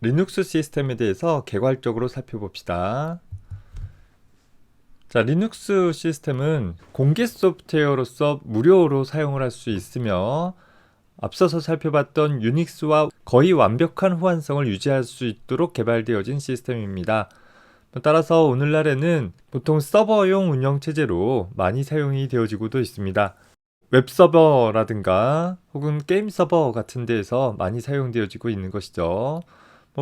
리눅스 시스템에 대해서 개괄적으로 살펴봅시다. 자, 리눅스 시스템은 공개 소프트웨어로서 무료로 사용을 할 수 있으며 앞서서 살펴봤던 유닉스와 거의 완벽한 호환성을 유지할 수 있도록 개발되어진 시스템입니다. 따라서 오늘날에는 보통 서버용 운영체제로 많이 사용이 되어지고도 있습니다. 웹서버라든가 혹은 게임 서버 같은 데에서 많이 사용되어지고 있는 것이죠.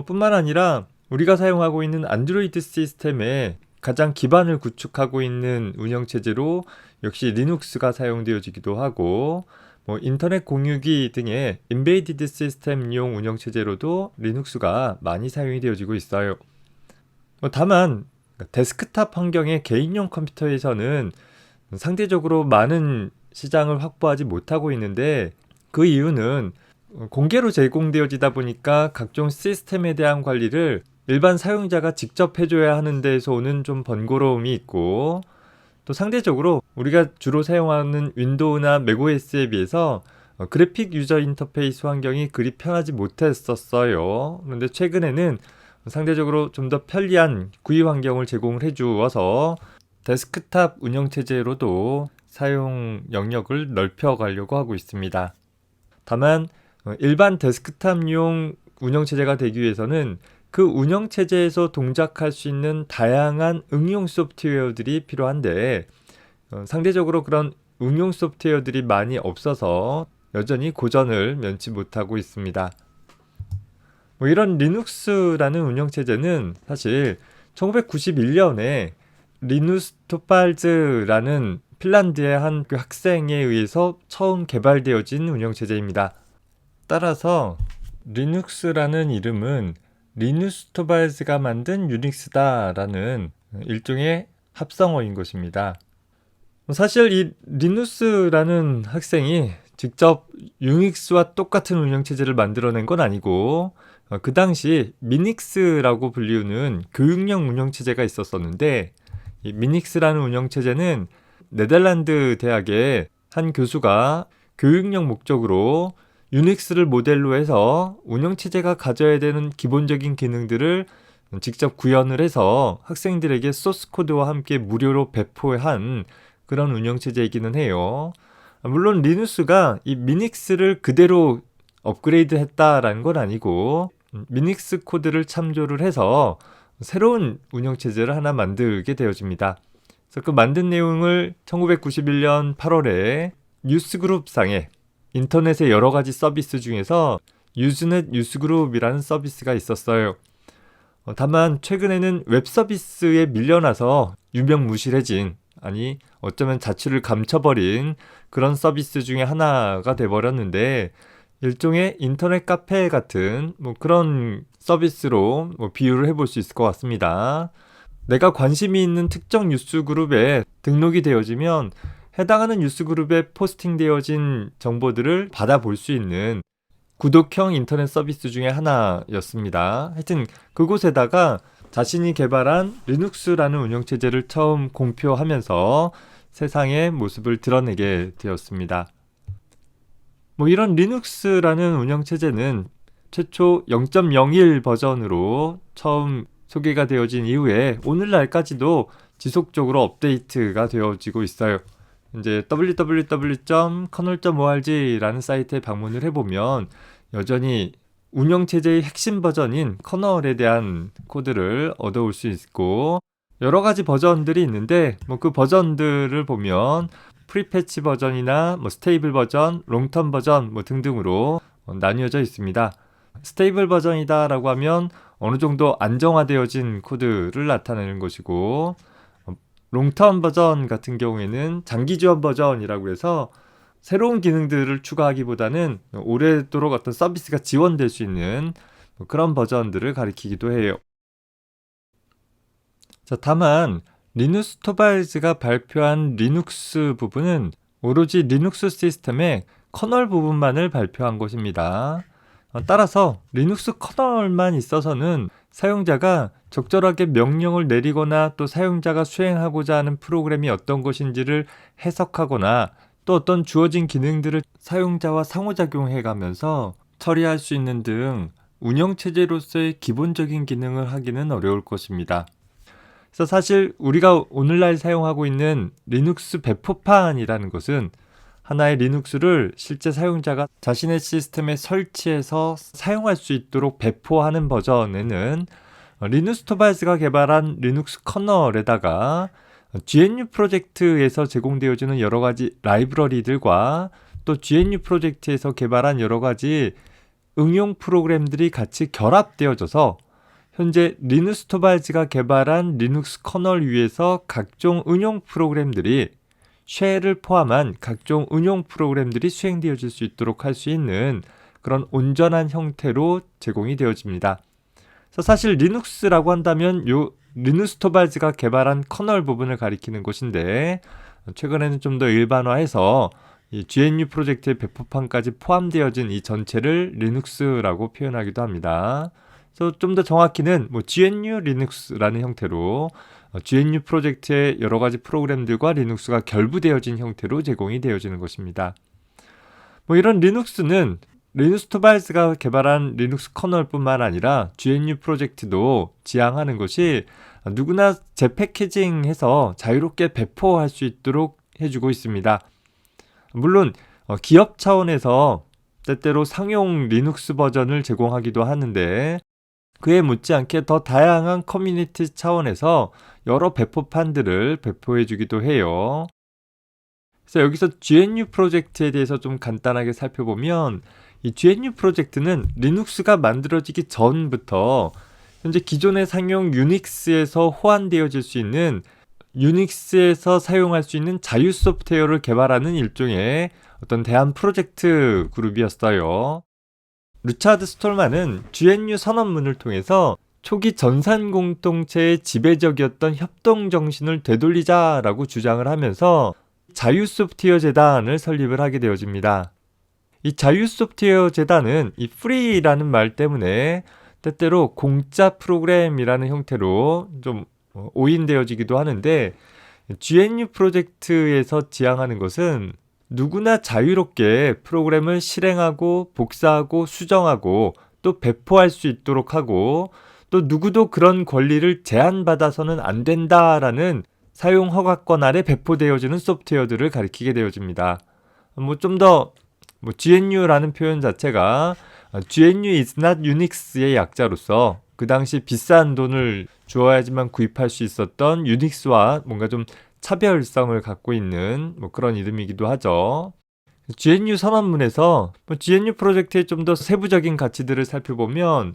뿐만 아니라 우리가 사용하고 있는 안드로이드 시스템에 가장 기반을 구축하고 있는 운영체제로 역시 리눅스가 사용되어지기도 하고 인터넷 공유기 등의 인베이디드 시스템용 운영체제로도 리눅스가 많이 사용이 되어지고 있어요. 다만 데스크탑 환경의 개인용 컴퓨터에서는 상대적으로 많은 시장을 확보하지 못하고 있는데 그 이유는 공개로 제공되어지다 보니까 각종 시스템에 대한 관리를 일반 사용자가 직접 해줘야 하는 데에서 오는 좀 번거로움이 있고 또 상대적으로 우리가 주로 사용하는 윈도우나 맥OS에 비해서 그래픽 유저 인터페이스 환경이 그리 편하지 못했었어요. 그런데 최근에는 상대적으로 좀 더 편리한 구이 환경을 제공을 해주어서 데스크탑 운영체제로도 사용 영역을 넓혀가려고 하고 있습니다. 다만 일반 데스크탑용 운영체제가 되기 위해서는 그 운영체제에서 동작할 수 있는 다양한 응용 소프트웨어들이 필요한데 상대적으로 그런 응용 소프트웨어들이 많이 없어서 여전히 고전을 면치 못하고 있습니다. 이런 리눅스라는 운영체제는 사실 1991년에 리누스 토팔즈라는 핀란드의 한 학생에 의해서 처음 개발되어진 운영체제입니다. 따라서 리눅스라는 이름은 리누스 토발즈가 만든 유닉스다라는 일종의 합성어인 것입니다. 사실 이 리누스라는 학생이 직접 유닉스와 똑같은 운영체제를 만들어낸 건 아니고 그 당시 미닉스라고 불리우는 교육용 운영체제가 있었었는데 이 미닉스라는 운영체제는 네덜란드 대학의 한 교수가 교육용 목적으로 유닉스를 모델로 해서 운영체제가 가져야 되는 기본적인 기능들을 직접 구현을 해서 학생들에게 소스코드와 함께 무료로 배포한 그런 운영체제이기는 해요. 물론 리누스가 이 미닉스를 그대로 업그레이드 했다라는 건 아니고 미닉스 코드를 참조를 해서 새로운 운영체제를 하나 만들게 되어집니다. 그래서 그 만든 내용을 1991년 8월에 뉴스그룹상에 인터넷의 여러 가지 서비스 중에서 유즈넷 뉴스그룹이라는 서비스가 있었어요. 다만 최근에는 웹 서비스에 밀려나서 유명무실해진, 아니 어쩌면 자취를 감춰버린 그런 서비스 중에 하나가 돼버렸는데 일종의 인터넷 카페 같은 그런 서비스로 비유를 해볼 수 있을 것 같습니다. 내가 관심이 있는 특정 뉴스 그룹에 등록이 되어지면 해당하는 뉴스 그룹에 포스팅되어진 정보들을 받아볼 수 있는 구독형 인터넷 서비스 중에 하나였습니다. 하여튼 그곳에다가 자신이 개발한 리눅스라는 운영체제를 처음 공표하면서 세상의 모습을 드러내게 되었습니다. 이런 리눅스라는 운영체제는 최초 0.01 버전으로 처음 소개가 되어진 이후에 오늘날까지도 지속적으로 업데이트가 되어지고 있어요. 이제 www.kernel.org라는 사이트에 방문을 해보면 여전히 운영체제의 핵심 버전인 커널에 대한 코드를 얻어올 수 있고 여러 가지 버전들이 있는데 그 버전들을 보면 프리패치 버전이나 스테이블 버전, 롱텀 버전 등등으로 나뉘어져 있습니다. 스테이블 버전이다 라고 하면 어느 정도 안정화되어진 코드를 나타내는 것이고 롱텀 버전 같은 경우에는 장기 지원 버전이라고 해서 새로운 기능들을 추가하기보다는 오래도록 어떤 서비스가 지원될 수 있는 그런 버전들을 가리키기도 해요. 자, 다만 리누스 토발즈가 발표한 리눅스 부분은 오로지 리눅스 시스템의 커널 부분만을 발표한 것입니다. 따라서 리눅스 커널만 있어서는 사용자가 적절하게 명령을 내리거나 또 사용자가 수행하고자 하는 프로그램이 어떤 것인지를 해석하거나 또 어떤 주어진 기능들을 사용자와 상호작용해 가면서 처리할 수 있는 등 운영체제로서의 기본적인 기능을 하기는 어려울 것입니다. 그래서 사실 우리가 오늘날 사용하고 있는 리눅스 배포판이라는 것은 하나의 리눅스를 실제 사용자가 자신의 시스템에 설치해서 사용할 수 있도록 배포하는 버전에는 리누스 토발즈가 개발한 리눅스 커널에다가 GNU 프로젝트에서 제공되어지는 여러 가지 라이브러리들과 또 GNU 프로젝트에서 개발한 여러 가지 응용 프로그램들이 같이 결합되어져서 현재 리누스 토발즈가 개발한 리눅스 커널 위에서 각종 응용 프로그램들이 쉘을 포함한 각종 응용 프로그램들이 수행되어질 수 있도록 할 수 있는 그런 온전한 형태로 제공이 되어집니다. 그래서 사실 리눅스라고 한다면 요 리누스 토발즈가 개발한 커널 부분을 가리키는 것인데 최근에는 좀 더 일반화해서 이 GNU 프로젝트의 배포판까지 포함되어진 이 전체를 리눅스라고 표현하기도 합니다. 그래서 좀 더 정확히는 GNU 리눅스라는 형태로 GNU 프로젝트의 여러 가지 프로그램들과 리눅스가 결부되어진 형태로 제공이 되어지는 것입니다. 이런 리눅스는 리누스 토발즈가 개발한 리눅스 커널뿐만 아니라 GNU 프로젝트도 지향하는 것이 누구나 재패키징해서 자유롭게 배포할 수 있도록 해주고 있습니다. 물론 기업 차원에서 때때로 상용 리눅스 버전을 제공하기도 하는데 그에 못지않게 더 다양한 커뮤니티 차원에서 여러 배포판들을 배포해주기도 해요. 그래서 여기서 GNU 프로젝트에 대해서 좀 간단하게 살펴보면 이 GNU 프로젝트는 리눅스가 만들어지기 전부터 현재 기존의 상용 유닉스에서 호환되어질 수 있는 유닉스에서 사용할 수 있는 자유 소프트웨어를 개발하는 일종의 어떤 대한 프로젝트 그룹이었어요. 리차드 스톨만은 GNU 선언문을 통해서 초기 전산 공동체의 지배적이었던 협동 정신을 되돌리자라고 주장을 하면서 자유 소프트웨어 재단을 설립을 하게 되어집니다. 이 자유 소프트웨어 재단은 이 프리라는 말 때문에 때때로 공짜 프로그램이라는 형태로 좀 오인되어지기도 하는데 GNU 프로젝트에서 지향하는 것은 누구나 자유롭게 프로그램을 실행하고 복사하고 수정하고 또 배포할 수 있도록 하고 또 누구도 그런 권리를 제한받아서는 안 된다라는 사용 허가권 아래 배포되어지는 소프트웨어들을 가리키게 되어집니다. 좀 더 GNU라는 표현 자체가 GNU is not Unix의 약자로서 그 당시 비싼 돈을 주어야지만 구입할 수 있었던 유닉스와 뭔가 좀 차별성을 갖고 있는 그런 이름이기도 하죠. GNU 선언문에서 GNU 프로젝트의 좀 더 세부적인 가치들을 살펴보면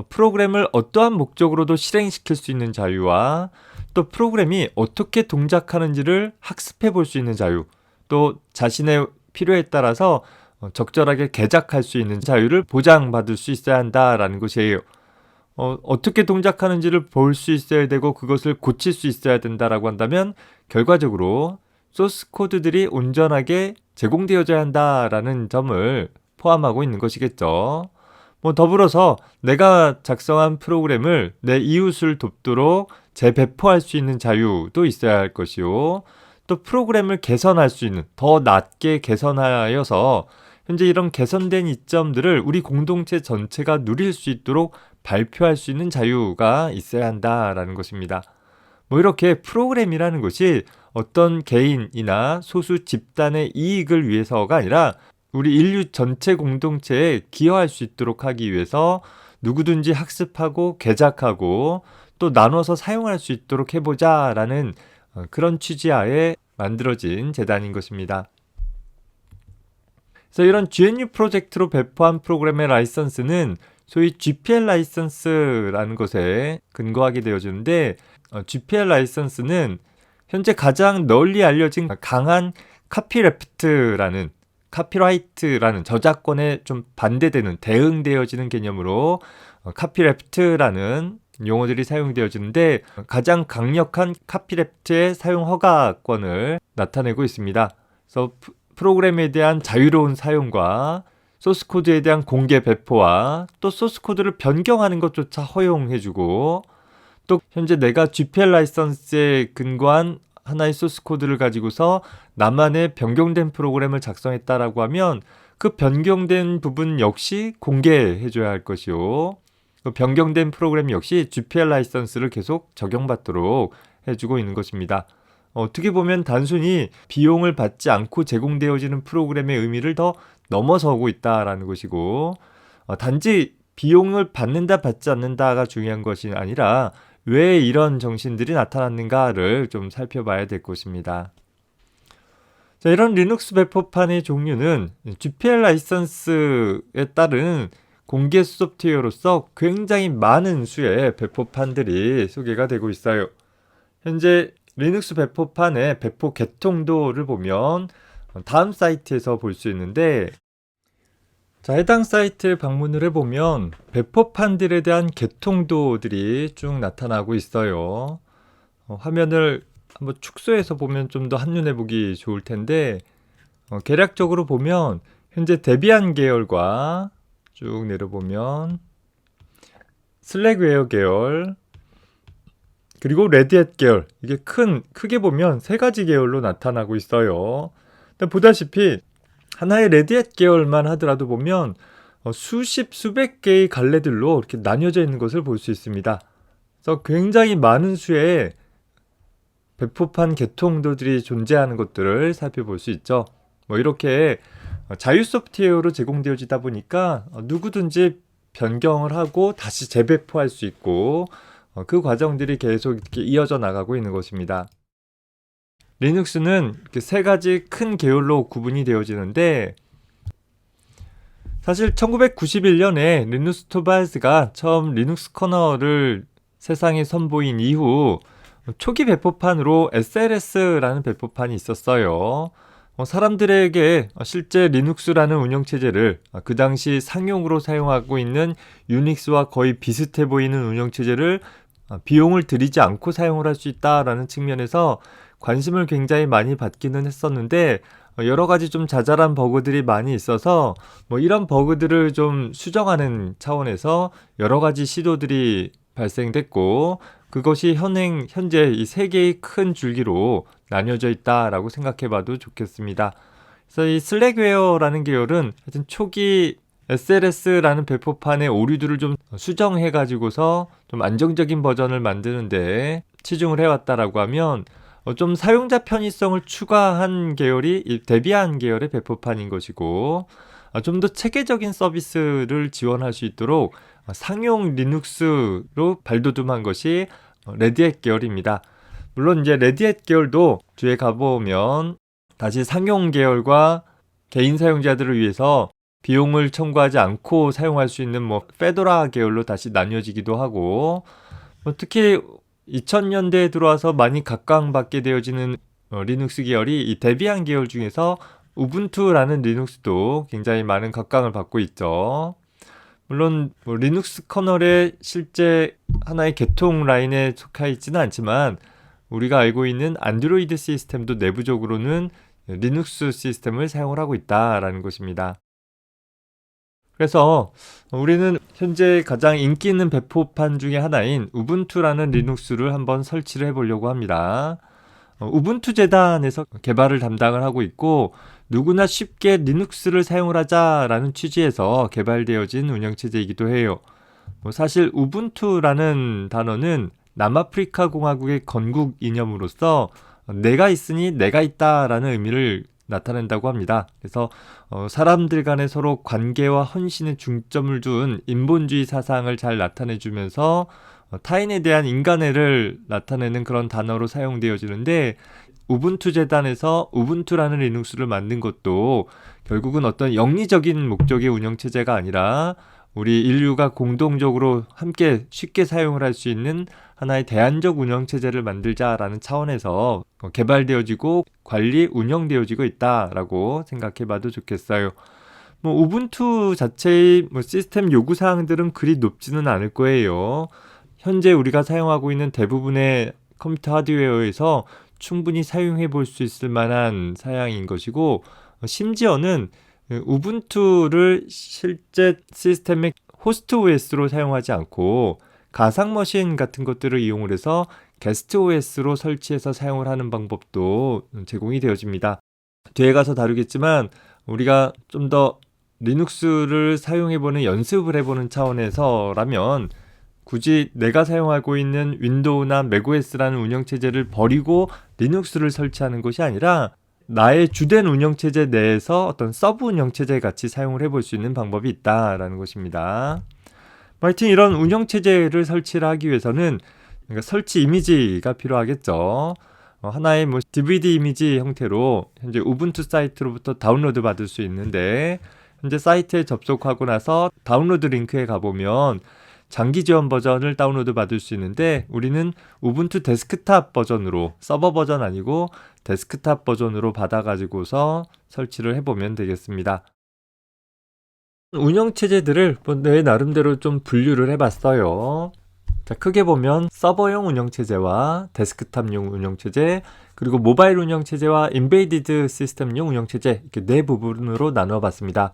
프로그램을 어떠한 목적으로도 실행시킬 수 있는 자유와 또 프로그램이 어떻게 동작하는지를 학습해 볼 수 있는 자유, 또 자신의 필요에 따라서 적절하게 개작할 수 있는 자유를 보장받을 수 있어야 한다라는 것이에요. 어떻게 동작하는지를 볼 수 있어야 되고 그것을 고칠 수 있어야 된다라고 한다면 결과적으로 소스 코드들이 온전하게 제공되어져야 한다라는 점을 포함하고 있는 것이겠죠. 더불어서 내가 작성한 프로그램을 내 이웃을 돕도록 재배포할 수 있는 자유도 있어야 할 것이요. 또 프로그램을 개선할 수 있는, 더 낮게 개선하여서 현재 이런 개선된 이점들을 우리 공동체 전체가 누릴 수 있도록 발표할 수 있는 자유가 있어야 한다라는 것입니다. 이렇게 프로그램이라는 것이 어떤 개인이나 소수 집단의 이익을 위해서가 아니라 우리 인류 전체 공동체에 기여할 수 있도록 하기 위해서 누구든지 학습하고 개작하고 또 나눠서 사용할 수 있도록 해보자라는 그런 취지하에 만들어진 재단인 것입니다. 그래서 이런 GNU 프로젝트로 배포한 프로그램의 라이선스는 소위 GPL 라이선스라는 것에 근거하게 되어지는데 GPL 라이선스는 현재 가장 널리 알려진 강한 카피레프트라는 카피라이트라는 저작권에 좀 반대되는 대응되어지는 개념으로 카피레프트라는 용어들이 사용되어지는데 가장 강력한 카피레프트의 사용 허가권을 나타내고 있습니다. 그래서 프로그램에 대한 자유로운 사용과 소스코드에 대한 공개 배포와 또 소스코드를 변경하는 것조차 허용해주고 또 현재 내가 GPL 라이선스에 근거한 하나의 소스코드를 가지고서 나만의 변경된 프로그램을 작성했다라고 하면 그 변경된 부분 역시 공개해줘야 할 것이요. 그 변경된 프로그램 역시 GPL 라이선스를 계속 적용받도록 해주고 있는 것입니다. 어떻게 보면 단순히 비용을 받지 않고 제공되어지는 프로그램의 의미를 더 넘어서고 있다라는 것이고, 단지 비용을 받는다 받지 않는다가 중요한 것이 아니라 왜 이런 정신들이 나타났는가를 좀 살펴봐야 될 것입니다. 자, 이런 리눅스 배포판의 종류는 GPL 라이선스에 따른 공개 소프트웨어로서 굉장히 많은 수의 배포판들이 소개가 되고 있어요. 현재 리눅스 배포판의 배포 개통도를 보면 다음 사이트에서 볼 수 있는데, 자, 해당 사이트에 방문을 해보면 배포판들에 대한 개통도들이 쭉 나타나고 있어요. 화면을 한번 축소해서 보면 좀 더 한눈에 보기 좋을 텐데, 개략적으로 보면 현재 데비안 계열과 쭉 내려보면 슬랙웨어 계열, 그리고 레드햇 계열, 이게 크게 보면 세 가지 계열로 나타나고 있어요. 근데 보다시피 하나의 레드햇 계열만 하더라도 보면 수십 수백 개의 갈래들로 이렇게 나뉘어져 있는 것을 볼 수 있습니다. 그래서 굉장히 많은 수의 배포판 개통도들이 존재하는 것들을 살펴볼 수 있죠. 이렇게 자유 소프트웨어로 제공되어지다 보니까 누구든지 변경을 하고 다시 재배포할 수 있고, 그 과정들이 계속 이렇게 이어져 나가고 있는 것입니다. 리눅스는 이렇게 세 가지 큰 계열로 구분이 되어지는데, 사실 1991년에 리누스 토발즈가 처음 리눅스 커널을 세상에 선보인 이후 초기 배포판으로 SLS라는 배포판이 있었어요. 사람들에게 실제 리눅스라는 운영체제를 그 당시 상용으로 사용하고 있는 유닉스와 거의 비슷해 보이는 운영체제를 비용을 들이지 않고 사용을 할 수 있다라는 측면에서 관심을 굉장히 많이 받기는 했었는데, 여러 가지 좀 자잘한 버그들이 많이 있어서 이런 버그들을 좀 수정하는 차원에서 여러 가지 시도들이 발생됐고, 그것이 현재 이 세 개의 큰 줄기로 나뉘어져 있다라고 생각해봐도 좋겠습니다. 그래서 이 슬랙웨어라는 계열은 하여튼 초기 SLS라는 배포판의 오류들을 좀 수정해가지고서 좀 안정적인 버전을 만드는데 치중을 해왔다라고 하면, 좀 사용자 편의성을 추가한 계열이 이 데비안 계열의 배포판인 것이고, 좀 더 체계적인 서비스를 지원할 수 있도록 상용 리눅스로 발돋움한 것이 레드햇 계열입니다. 물론 이제 레드햇 계열도 뒤에 가보면 다시 상용 계열과 개인 사용자들을 위해서 비용을 청구하지 않고 사용할 수 있는 페도라 계열로 다시 나뉘어지기도 하고, 특히 2000년대에 들어와서 많이 각광받게 되어지는 리눅스 계열이 이 데비안 계열 중에서 우분투라는 리눅스도 굉장히 많은 각광을 받고 있죠. 물론 리눅스 커널의 실제 하나의 개통 라인에 속해 있지는 않지만, 우리가 알고 있는 안드로이드 시스템도 내부적으로는 리눅스 시스템을 사용을 하고 있다라는 것입니다. 그래서 우리는 현재 가장 인기 있는 배포판 중에 하나인 우분투라는 리눅스를 한번 설치를 해보려고 합니다. 우분투 재단에서 개발을 담당을 하고 있고, 누구나 쉽게 리눅스를 사용을 하자라는 취지에서 개발되어진 운영체제이기도 해요. 사실 우분투라는 단어는 남아프리카 공화국의 건국 이념으로서 내가 있으니 내가 있다라는 의미를 나타낸다고 합니다. 그래서 사람들 간에 서로 관계와 헌신에 중점을 둔 인본주의 사상을 잘 나타내주면서 타인에 대한 인간애를 나타내는 그런 단어로 사용되어지는데, 우분투 재단에서 우분투라는 리눅스를 만든 것도 결국은 어떤 영리적인 목적의 운영체제가 아니라 우리 인류가 공동적으로 함께 쉽게 사용을 할 수 있는 하나의 대안적 운영체제를 만들자라는 차원에서 개발되어지고 관리, 운영되어지고 있다라고 생각해봐도 좋겠어요. 우분투 자체의 시스템 요구사항들은 그리 높지는 않을 거예요. 현재 우리가 사용하고 있는 대부분의 컴퓨터 하드웨어에서 충분히 사용해 볼 수 있을 만한 사양인 것이고, 심지어는 우분투를 실제 시스템의 호스트 OS로 사용하지 않고 가상 머신 같은 것들을 이용을 해서 게스트 OS로 설치해서 사용을 하는 방법도 제공이 되어집니다. 뒤에 가서 다루겠지만 우리가 좀 더 리눅스를 사용해보는 연습을 해보는 차원에서라면 굳이 내가 사용하고 있는 윈도우나 맥OS라는 운영체제를 버리고 리눅스를 설치하는 것이 아니라 나의 주된 운영체제 내에서 어떤 서브 운영체제 같이 사용을 해볼 수 있는 방법이 있다라는 것입니다. 하여튼 이런 운영체제를 설치를 하기 위해서는 그러니까 설치 이미지가 필요하겠죠. 하나의 DVD 이미지 형태로 현재 우분투 사이트로부터 다운로드 받을 수 있는데 현재 사이트에 접속하고 나서 다운로드 링크에 가보면 장기 지원 버전을 다운로드 받을 수 있는데 우리는 우분투 데스크탑 버전으로 서버 버전 아니고 데스크탑 버전으로 받아가지고서 설치를 해보면 되겠습니다. 운영체제들을 내 나름대로 좀 분류를 해봤어요. 자, 크게 보면 서버용 운영체제와 데스크탑용 운영체제 그리고 모바일 운영체제와 인베이디드 시스템용 운영체제 이렇게 네 부분으로 나누어 봤습니다.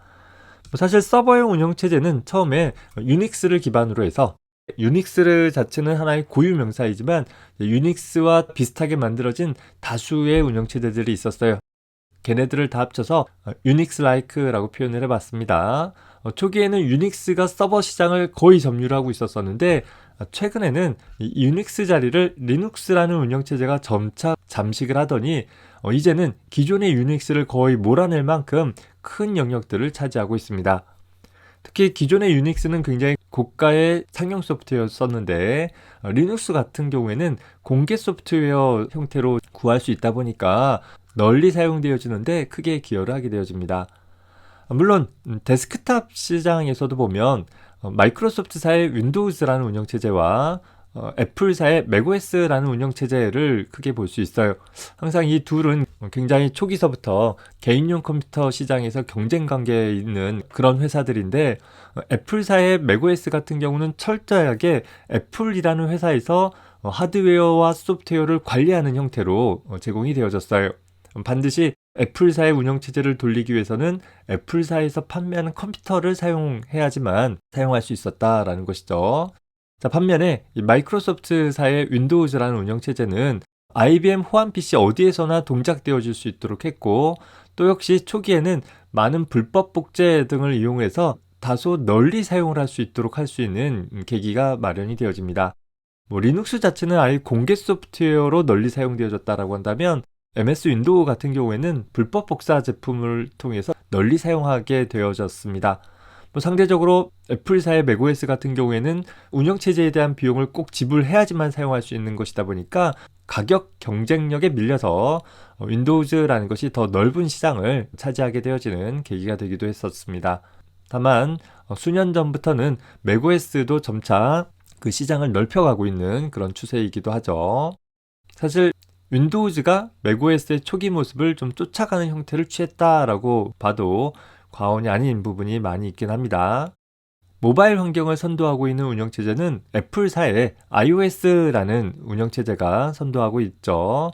사실 서버용 운영체제는 처음에 유닉스를 기반으로 해서 유닉스 자체는 하나의 고유 명사이지만 유닉스와 비슷하게 만들어진 다수의 운영체제들이 있었어요. 걔네들을 다 합쳐서 유닉스-like라고 표현을 해봤습니다. 초기에는 유닉스가 서버 시장을 거의 점유하고 있었는데 최근에는 이 유닉스 자리를 리눅스라는 운영체제가 점차 잠식을 하더니 이제는 기존의 유닉스를 거의 몰아낼 만큼 큰 영역들을 차지하고 있습니다. 특히 기존의 유닉스는 굉장히 고가의 상용 소프트웨어였었는데 리눅스 같은 경우에는 공개 소프트웨어 형태로 구할 수 있다 보니까 널리 사용되어지는데 크게 기여를 하게 되어집니다. 물론 데스크탑 시장에서도 보면 마이크로소프트사의 윈도우즈라는 운영체제와 애플사의 맥OS라는 운영체제를 크게 볼 수 있어요. 항상 이 둘은 굉장히 초기서부터 개인용 컴퓨터 시장에서 경쟁 관계에 있는 그런 회사들인데 애플사의 맥OS 같은 경우는 철저하게 애플이라는 회사에서 하드웨어와 소프트웨어를 관리하는 형태로 제공이 되어졌어요. 반드시 애플사의 운영체제를 돌리기 위해서는 애플사에서 판매하는 컴퓨터를 사용해야지만 사용할 수 있었다라는 것이죠. 자, 반면에 이 마이크로소프트사의 윈도우즈라는 운영체제는 IBM 호환 PC 어디에서나 동작되어질 수 있도록 했고 또 역시 초기에는 많은 불법 복제 등을 이용해서 다소 널리 사용을 할 수 있도록 할 수 있는 계기가 마련이 되어집니다. 리눅스 자체는 아예 공개 소프트웨어로 널리 사용되어졌다라고 한다면 MS 윈도우 같은 경우에는 불법 복사 제품을 통해서 널리 사용하게 되어졌습니다. 상대적으로 애플사의 맥OS 같은 경우에는 운영체제에 대한 비용을 꼭 지불해야지만 사용할 수 있는 것이다 보니까 가격 경쟁력에 밀려서 윈도우즈라는 것이 더 넓은 시장을 차지하게 되어지는 계기가 되기도 했었습니다. 다만 수년 전부터는 맥OS도 점차 그 시장을 넓혀가고 있는 그런 추세이기도 하죠. 사실 윈도우즈가 맥OS의 초기 모습을 좀 쫓아가는 형태를 취했다라고 봐도 과언이 아닌 부분이 많이 있긴 합니다. 모바일 환경을 선도하고 있는 운영체제는 애플사의 iOS라는 운영체제가 선도하고 있죠.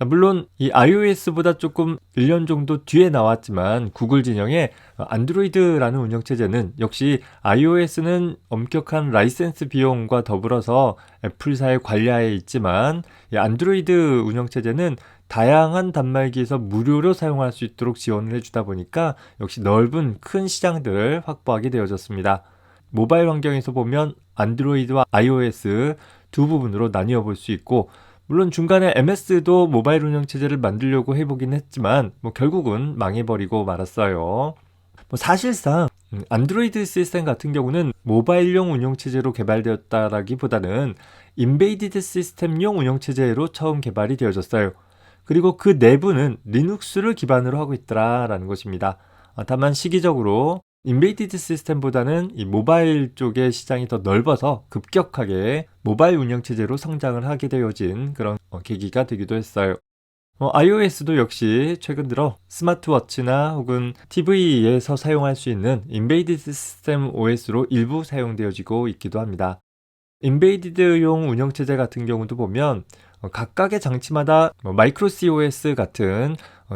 물론 이 iOS보다 조금 1년 정도 뒤에 나왔지만 구글 진영의 안드로이드라는 운영체제는 역시 iOS는 엄격한 라이센스 비용과 더불어서 애플사의 관리하에 있지만 이 안드로이드 운영체제는 다양한 단말기에서 무료로 사용할 수 있도록 지원을 해주다 보니까 역시 넓은 큰 시장들을 확보하게 되어졌습니다. 모바일 환경에서 보면 안드로이드와 iOS 두 부분으로 나뉘어 볼 수 있고 물론 중간에 MS도 모바일 운영체제를 만들려고 해보긴 했지만 결국은 망해버리고 말았어요. 사실상 안드로이드 시스템 같은 경우는 모바일용 운영체제로 개발되었다라기보다는 인베이디드 시스템용 운영체제로 처음 개발이 되어졌어요. 그리고 그 내부는 리눅스를 기반으로 하고 있더라라는 것입니다. 다만 시기적으로 인베이디드 시스템보다는 이 모바일 쪽의 시장이 더 넓어서 급격하게 모바일 운영체제로 성장을 하게 되어진 그런 계기가 되기도 했어요. iOS도 역시 최근 들어 스마트워치나 혹은 TV에서 사용할 수 있는 인베이디드 시스템 OS로 일부 사용되어지고 있기도 합니다. 인베이디드용 운영체제 같은 경우도 보면 각각의 장치마다 마이크로 COS 같은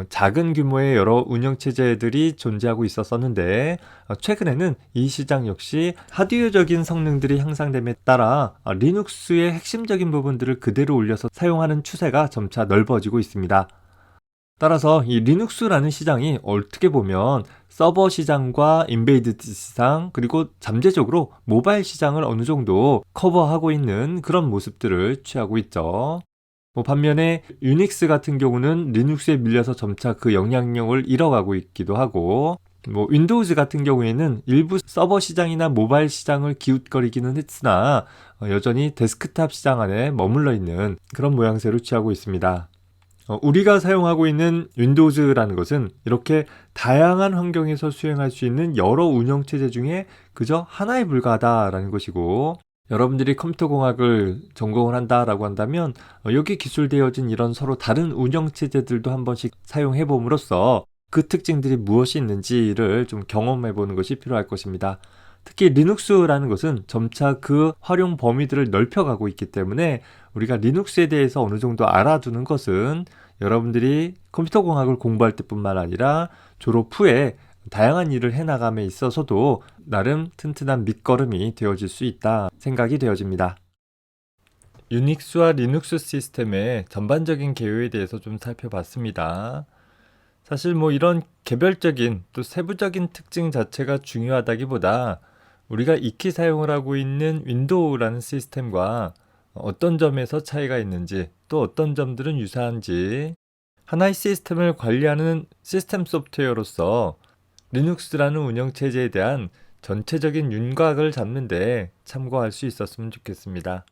작은 규모의 여러 운영체제들이 존재하고 있었는데 최근에는 이 시장 역시 하드웨어적인 성능들이 향상됨에 따라 리눅스의 핵심적인 부분들을 그대로 올려서 사용하는 추세가 점차 넓어지고 있습니다. 따라서 이 리눅스라는 시장이 어떻게 보면 서버 시장과 인베이드 시장 그리고 잠재적으로 모바일 시장을 어느 정도 커버하고 있는 그런 모습들을 취하고 있죠. 반면에 유닉스 같은 경우는 리눅스에 밀려서 점차 그 영향력을 잃어가고 있기도 하고, 윈도우즈 같은 경우에는 일부 서버 시장이나 모바일 시장을 기웃거리기는 했으나 여전히 데스크탑 시장 안에 머물러 있는 그런 모양새를 취하고 있습니다. 우리가 사용하고 있는 윈도우즈라는 것은 이렇게 다양한 환경에서 수행할 수 있는 여러 운영체제 중에 그저 하나에 불과하다라는 것이고, 여러분들이 컴퓨터 공학을 전공을 한다라고 한다면 여기 기술되어진 이런 서로 다른 운영체제들도 한 번씩 사용해 봄으로써 그 특징들이 무엇이 있는지를 좀 경험해 보는 것이 필요할 것입니다. 특히 리눅스라는 것은 점차 그 활용 범위들을 넓혀가고 있기 때문에 우리가 리눅스에 대해서 어느 정도 알아두는 것은 여러분들이 컴퓨터 공학을 공부할 때뿐만 아니라 졸업 후에 다양한 일을 해나감에 있어서도 나름 튼튼한 밑거름이 되어질 수 있다 생각이 되어집니다. 유닉스와 리눅스 시스템의 전반적인 개요에 대해서 좀 살펴봤습니다. 사실 이런 개별적인 또 세부적인 특징 자체가 중요하다기보다 우리가 익히 사용을 하고 있는 윈도우라는 시스템과 어떤 점에서 차이가 있는지 또 어떤 점들은 유사한지 하나의 시스템을 관리하는 시스템 소프트웨어로서 리눅스라는 운영체제에 대한 전체적인 윤곽을 잡는 데 참고할 수 있었으면 좋겠습니다.